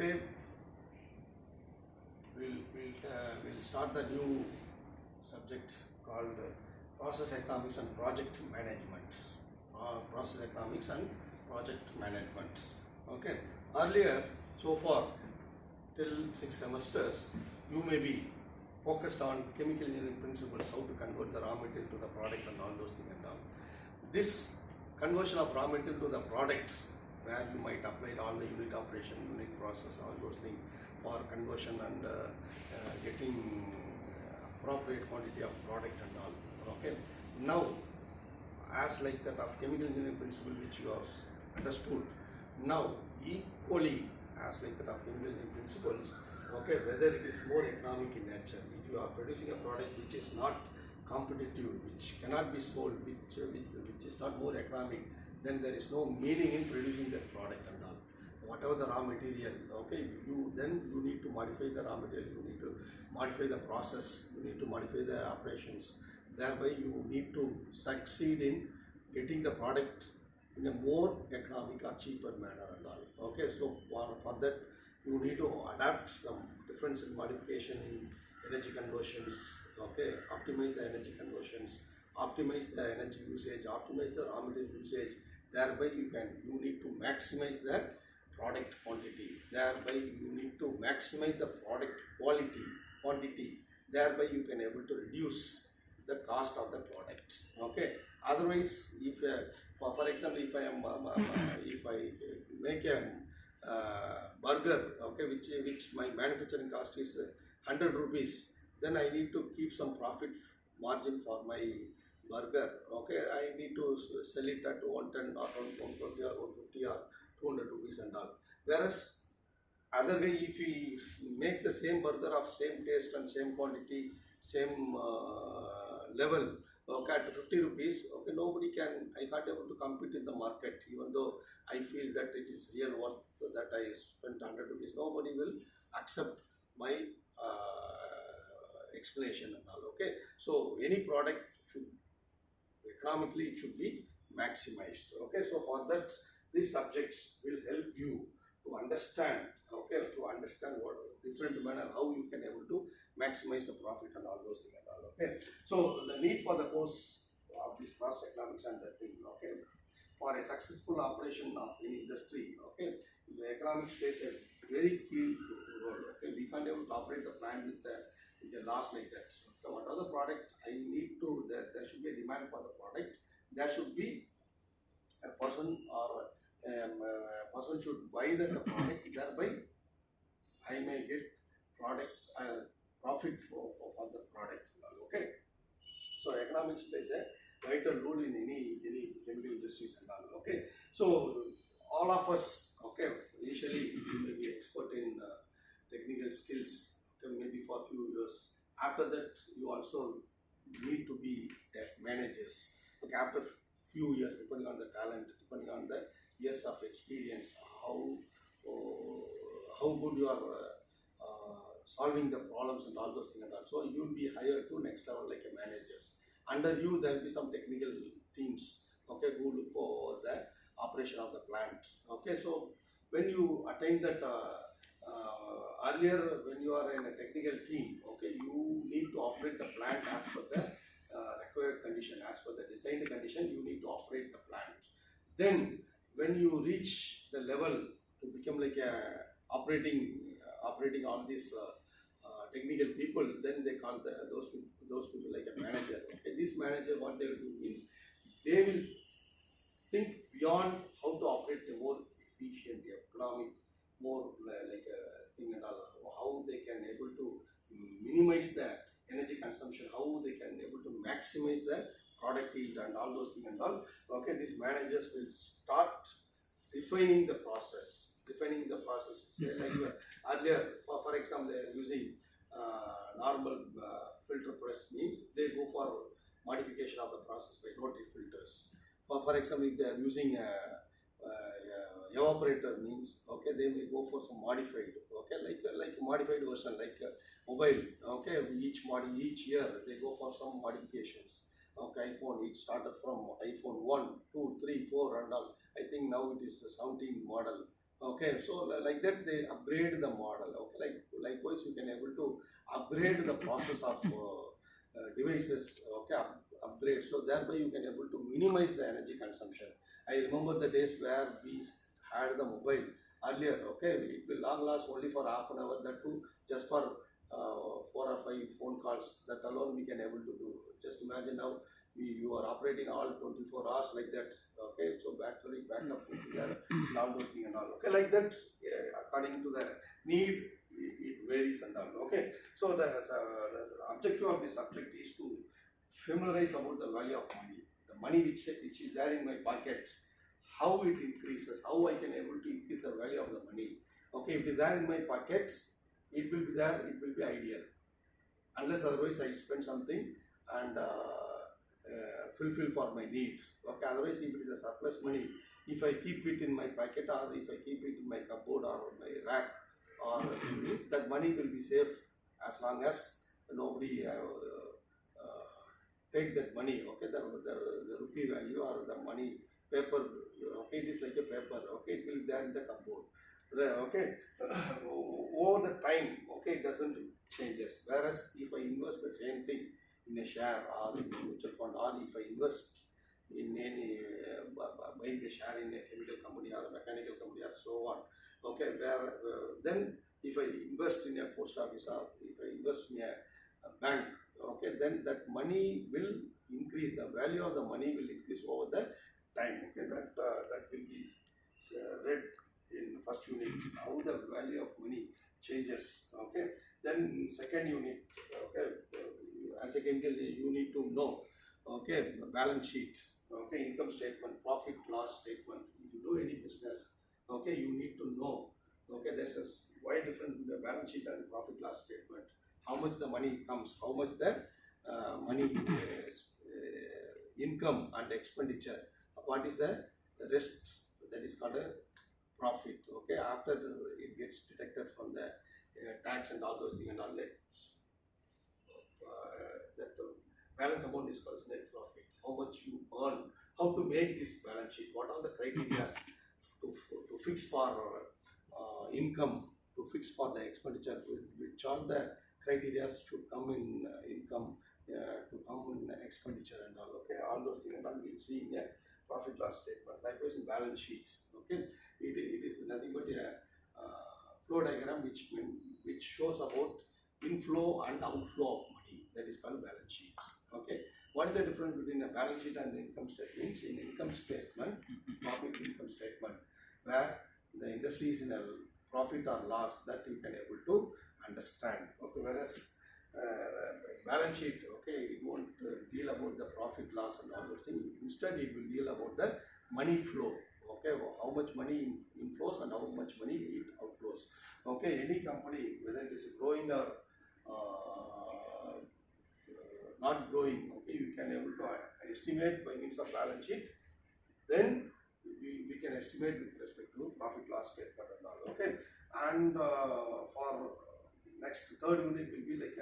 Today we'll start the new subject called process economics and project management. Process economics and project management. Okay. Earlier, so far, till 6 semesters, you may be focused on chemical engineering principles, how to convert the raw material to the product and all those things and all. This conversion of raw material to the product, where you might apply all the unit operation, unit process, all those things for conversion and getting appropriate quantity of product and all. Okay. Now, as like that of chemical engineering principle which you have understood, now equally as like that of chemical engineering principles, okay, whether it is more economic in nature, if you are producing a product which is not competitive, which cannot be sold, which is not more economic, then there is no meaning in producing that product and all. Whatever the raw material, okay, you need to modify the raw material, you need to modify the process, you need to modify the operations. Thereby you need to succeed in getting the product in a more economic or cheaper manner and all. Okay, so for that you need to adapt some difference in modification in energy conversions, okay, optimize the energy conversions, optimize the energy usage, optimize the raw material usage. Thereby you need to maximize the product quantity. Thereby you need to maximize the product quantity. Thereby you can able to reduce the cost of the product. Okay. Otherwise, if for example, if I am if I make a burger, okay, which my manufacturing cost is 100 rupees, then I need to keep some profit margin for my burger. Okay, I need to sell it at 110 or 120 or 150 or 200 rupees and all. Whereas other way, if we make the same burger of same taste and same quantity, same level, okay, at 50 rupees, okay, I can't able to compete in the market, even though I feel that it is real worth that I spent 100 rupees. Nobody will accept my explanation and all. Okay, so any product should economically it should be maximized. Okay, so for that these subjects will help you to understand, okay, to understand what different manner how you can able to maximize the profit and all those things and all. Okay, so the need for the course of this process economics and the thing, okay, for a successful operation of any industry, okay, the economics plays a very key role. Okay, we can't able to operate the plant with the loss like that. So whatever the product I need to, there should be a demand for the product. There should be a person or a person should buy the product. Thereby I may get product profit for the product. Okay, so economics plays a vital role in any chemical industries and all. Okay, so all of us, okay, initially you may be expert in technical skills, okay, maybe for a few years. After that you also need to be managers. Okay, after few years, depending on the talent, depending on the years of experience, how good you are solving the problems and all those things and all. So you will be hired to next level like a managers. Under you there will be some technical teams, okay, who look over the operation of the plant. Okay, so when you attain that earlier, when you are in a technical team, okay, you need to operate the plant as per the required condition, as per the designed condition, you need to operate the plant. Then when you reach the level to become like a operating all these technical people, then they call those people like a manager. Okay, this manager, what they will do means they will think beyond how to operate a more efficient, economic, more like a thing and all, how they can able to minimize the energy consumption, how they can able to maximize the product yield and all those things and all. Okay, these managers will start defining the process. Say like earlier, for example, they are using normal filter press, means they go for modification of the process by rotary filters. For example, if they are using evaporator, means okay, they may go for some modified, okay, like modified version, like mobile. Okay, each year they go for some modifications. Okay, iPhone, it started from iPhone 1, 2, 3, 4 and all. I think now it is a 17 model. Okay, so like that they upgrade the model. Okay, like likewise you can able to upgrade the process of devices. Okay, upgrade, so thereby you can able to minimize the energy consumption. I remember the days where we had the mobile earlier. Okay, it will long last only for half an hour, that too just for 4 or 5 phone calls. That alone we can able to do. Just imagine now you are operating all 24 hours like that. Okay, so battery backup will be there, and all those things and all. Okay, like that, according to the need, it varies and all. Okay, so the objective of this subject is to familiarize about the value of money. The money which is there in my pocket, how it increases, how I can able to increase the value of the money. Okay, if it is there in my pocket, it will be there, it will be ideal. Unless otherwise I spend something and fulfill for my needs. Okay, otherwise if it is a surplus money, if I keep it in my pocket or if I keep it in my cupboard or my rack or that money will be safe as long as nobody take that money. Okay, the rupee value or the money paper. Okay, it is like a paper. Okay, it will be there in the cupboard. Okay, over the time, okay, it doesn't changes. Whereas if I invest the same thing in a share or in a mutual fund, or if I invest in any buying a share in a chemical company or a mechanical company or so on. Okay, where then if I invest in a post office or if I invest in a bank, okay, then that money will increase. The value of the money will increase over the time. Okay, that will be read in first unit, how the value of money changes. Okay, then second unit, okay, as a chemical you need to know, okay, balance sheets, okay, income statement, profit loss statement. If you do any business, okay, you need to know, okay, there's a wide different balance sheet and profit loss statement. How much the money comes, how much the money income and expenditure, what is the rest, that is called a profit. Okay, after it gets deducted from the tax and all those things and all that, that balance amount is called net profit. How much you earn, how to make this balance sheet, what are the criteria to fix for income, to fix for the expenditure, which all the criteria should come in income, to come in expenditure and all. Okay, all those things and all we'll see in a profit loss statement. Likewise in balance sheets. Okay, it is nothing but a flow diagram which shows about inflow and outflow of money. That is called balance sheet. Okay, what is the difference between a balance sheet and income statement? In income statement, profit income statement, where the industry is in a profit or loss, that you can able to understand. Okay, whereas balance sheet, okay, it won't deal about the profit loss and all those things. Instead, it will deal about the money flow. Okay, how much money inflows and how much money it outflows. Okay, any company, whether it is growing or not growing, okay, you can able to estimate by means of balance sheet. Then we can estimate with respect to profit loss statement and all. Okay, and for next third unit will be like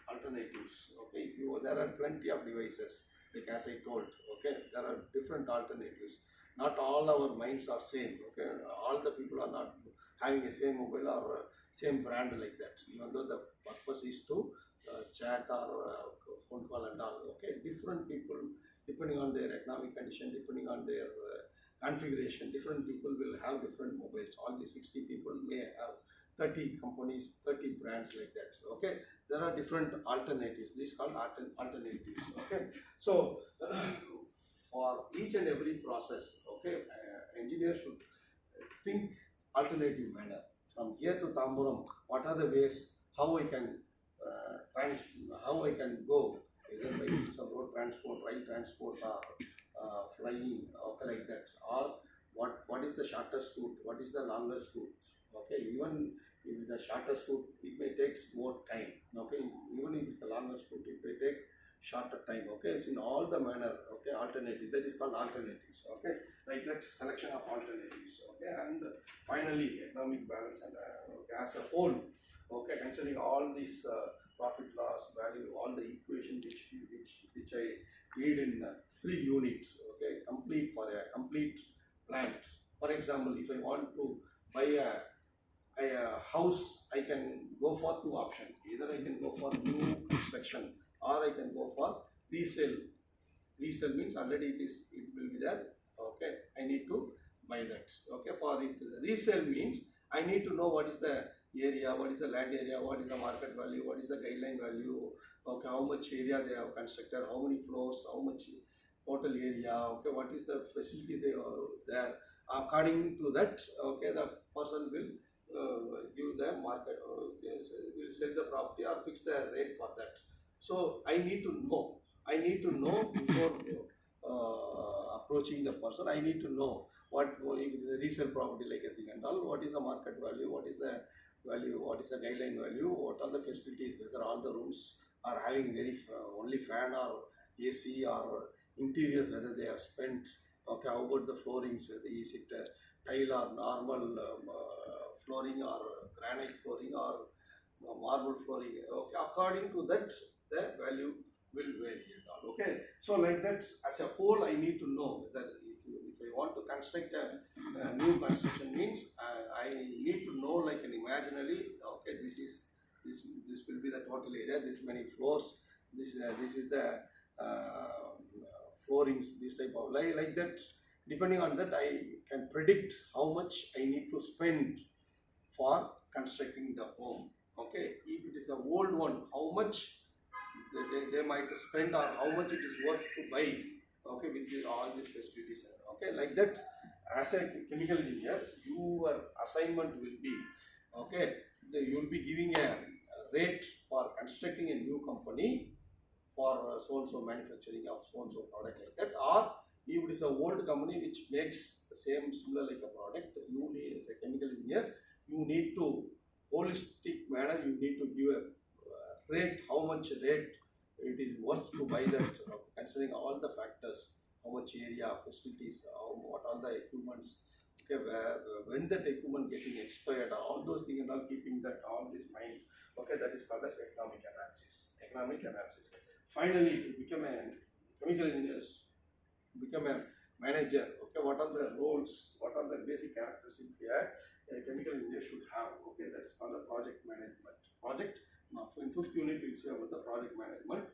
alternatives. Okay, there are plenty of devices, like as I told. Okay, there are different alternatives. Not all our minds are same. Okay, all the people are not having a same mobile or same brand like that. Even though the purpose is to chat or phone call and all. Okay, different people, depending on their economic condition, depending on their configuration, different people will have different mobiles. All the 60 people may have 30 companies, 30 brands like that. Okay, there are different alternatives. These called alternatives. Okay, so for each and every process, okay, engineer should think alternative manner. From here to Tamburam, what are the ways how I can go, either by means of road transport, rail transport, or flying, okay, like that, or what is the shortest route, what is the longest route. Okay, even if it's the shortest route, it may take more time. Okay, even if it's the longest route, it may take shorter time. Okay, it's in all the manner. Okay, alternative, that is called alternatives. Okay, like that, selection of alternatives. Okay, and finally economic balance and okay, as a whole. Okay, considering all these profit loss value, all the equation which I read in 3 units. Okay, complete for a complete plant. For example, if I want to buy a house, I can go for two options. Either I can go for new construction or I can go for resale. Resale means already it will be there. Okay, I need to buy that. Okay, for it resale means I need to know what is the area, what is the land area, what is the market value, what is the guideline value. Okay, how much area they have constructed, how many floors, how much total area. Okay, what is the facility they are there. According to that, okay, the person will give the market, yes, will sell the property or fix the rate for that. So I need to know. I need to know before approaching the person. I need to know what if it is a resale property like a thing and all. What is the market value? What is the value? What is the guideline value? What are the facilities? Whether all the rooms are having very only fan or AC or interiors, whether they have spent. Okay, how about the floorings? Whether is it tile or normal flooring or granite flooring or marble flooring. Okay, according to that, the value will vary and all. Okay, so like that, as a whole, I need to know that if I want to construct a new construction means I need to know like an imaginary. Okay, this will be the total area. This many floors. This is the floorings. This type of like that. Depending on that, I can predict how much I need to spend for constructing the home. Okay, if it is a old one, how much they might spend or how much it is worth to buy. Okay, with all these facilities. Okay, like that, as a chemical engineer, your assignment will be, okay, you will be giving a rate for constructing a new company for so and so manufacturing of so and so product like that, or if it is a old company which makes the same similar like a product, you need as a chemical engineer, you need to holistic manner, you need to give a rate, how much rate it is worth to buy that, considering all the factors, how much area, facilities, what all the equipments, okay, when that equipment getting expired, all those things and all, keeping that all this mind. Okay, that is called as economic analysis. Economic analysis. Finally, to become a chemical engineer, become a manager. Okay, what are the roles, what are the basic characteristics a chemical engineer should have? Okay, that is called the project management. Project. Now, in 5th unit, we'll see about the project management.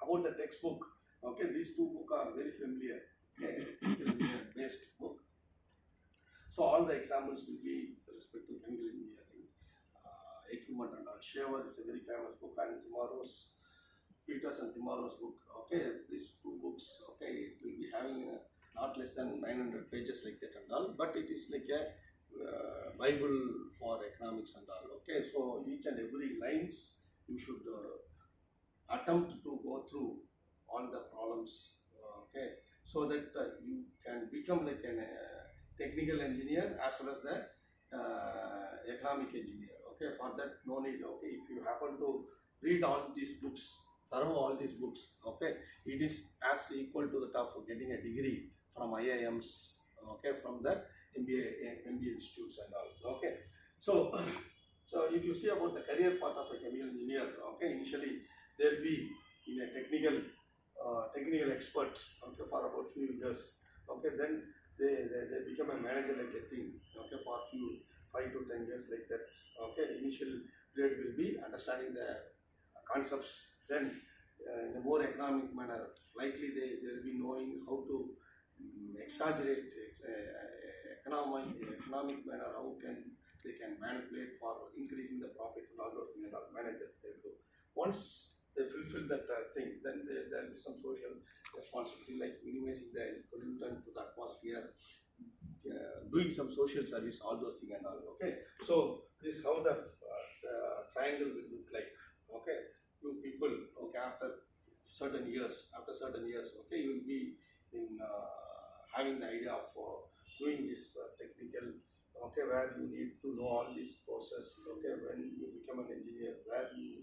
About the textbook. Okay, these two books are very familiar. Okay, chemical engineer based book. So all the examples will be with respect to chemical engineering, equipment and all. Shaver is a very famous book, and tomorrow's Peters and tomorrow's book. Okay, these two books. Okay, it will be having not less than 900 pages like that and all. But it is like a Bible for economics and all. Okay, so each and every lines you should attempt to go through all the problems. Okay, so that you can become like a technical engineer as well as the economic engineer. Okay, for that no need. Okay, if you happen to read all these books, thorough all these books, okay, it is as equal to the top of getting a degree from IIMs. Okay, from the MBA institutes and all. Okay, so if you see about the career path of a chemical engineer, okay, initially they'll be in a technical expert, okay, for about few years. Okay, then they become a manager like a thing. Okay, for few 5 to 10 years like that. Okay, initial period will be understanding the concepts. Then in a more economic manner, likely they will be knowing how to exaggerate economic manner, how they can manipulate for increasing the profit and all those things and all managers they will do. Once they fulfill that thing, then there will be some social responsibility like minimizing the pollutant to the atmosphere, doing some social service, all those things and all. Okay, so this is how the triangle will look like. Okay, two people. Okay, after certain years, okay, you will be in having the idea of doing this technical. Okay, where you need to know all this process. Okay, when you become an engineer, where you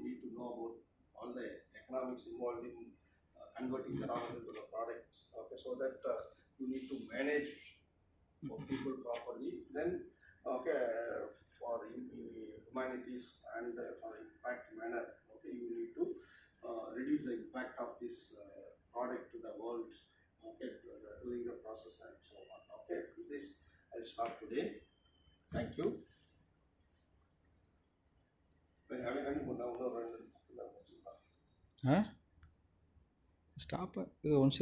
need to know about all the economics involved in converting the raw material to the products. Okay, so that you need to manage people properly. Then, okay, for humanities and for impact manner, okay, you need to reduce the impact of this product to the world. Okay, during the process and so on. Okay, this Thank you. Stop இது ஒன்று